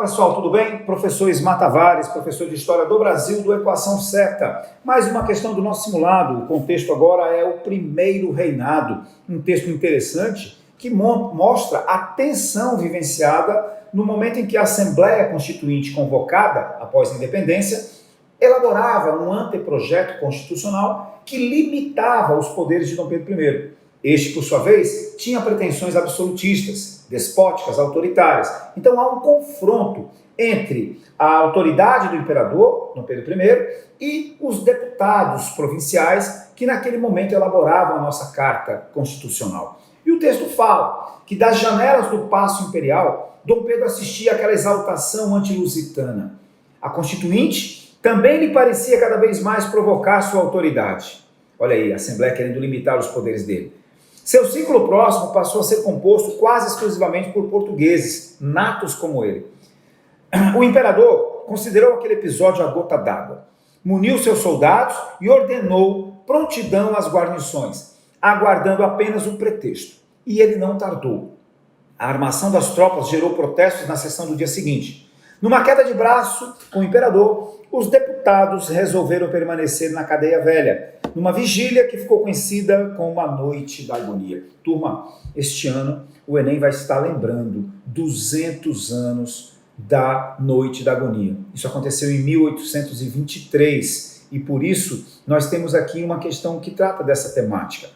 pessoal, tudo bem? Professor Ismar Tavares, professor de História do Brasil do Equação Certa. Mais uma questão do nosso simulado. O contexto agora é o primeiro reinado. Um texto interessante que mostra a tensão vivenciada no momento em que a Assembleia Constituinte convocada, após a independência, elaborava um anteprojeto constitucional que limitava os poderes de Dom Pedro I. Este, por sua vez, tinha pretensões absolutistas, despóticas, autoritárias. Então há um confronto entre a autoridade do imperador, Dom Pedro I, e os deputados provinciais que naquele momento elaboravam a nossa Carta Constitucional. E o texto fala que das janelas do Paço Imperial, Dom Pedro assistia àquela exaltação antilusitana. A Constituinte também lhe parecia cada vez mais provocar sua autoridade. Olha aí, a Assembleia querendo limitar os poderes dele. Seu círculo próximo passou a ser composto quase exclusivamente por portugueses, natos como ele. O imperador considerou aquele episódio a gota d'água, muniu seus soldados e ordenou prontidão às guarnições, aguardando apenas um pretexto. E ele não tardou. A armação das tropas gerou protestos na sessão do dia seguinte. Numa queda de braço com o imperador, os deputados resolveram permanecer na cadeia velha, numa vigília que ficou conhecida como a Noite da Agonia. Turma, este ano o Enem vai estar lembrando 200 anos da Noite da Agonia. Isso aconteceu em 1823 e por isso nós temos aqui uma questão que trata dessa temática.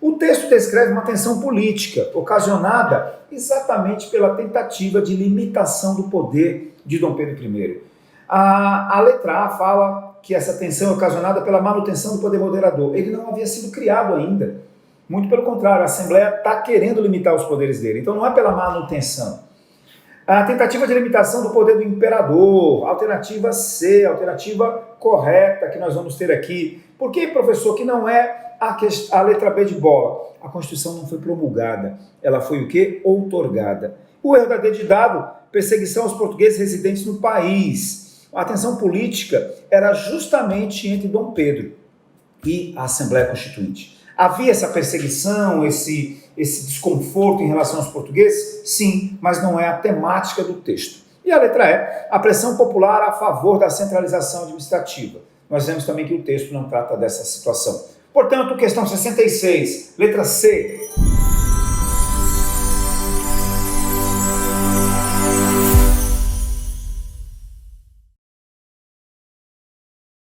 O texto descreve uma tensão política ocasionada exatamente pela tentativa de limitação do poder de Dom Pedro I. A letra A fala que essa tensão é ocasionada pela manutenção do poder moderador. Ele não havia sido criado ainda. Muito pelo contrário, a Assembleia está querendo limitar os poderes dele. Então não é pela manutenção. A tentativa de limitação do poder do imperador, alternativa C, alternativa correta que nós vamos ter aqui. Por que, professor, que não é a letra B de bola? A Constituição não foi promulgada. Ela foi o quê? Outorgada. O erro da D de dado, perseguição aos portugueses residentes no país. A tensão política era justamente entre Dom Pedro e a Assembleia Constituinte. Havia essa perseguição, esse desconforto em relação aos portugueses? Sim, mas não é a temática do texto. E a letra E, a pressão popular a favor da centralização administrativa. Nós vemos também que o texto não trata dessa situação. Portanto, questão 66, letra C.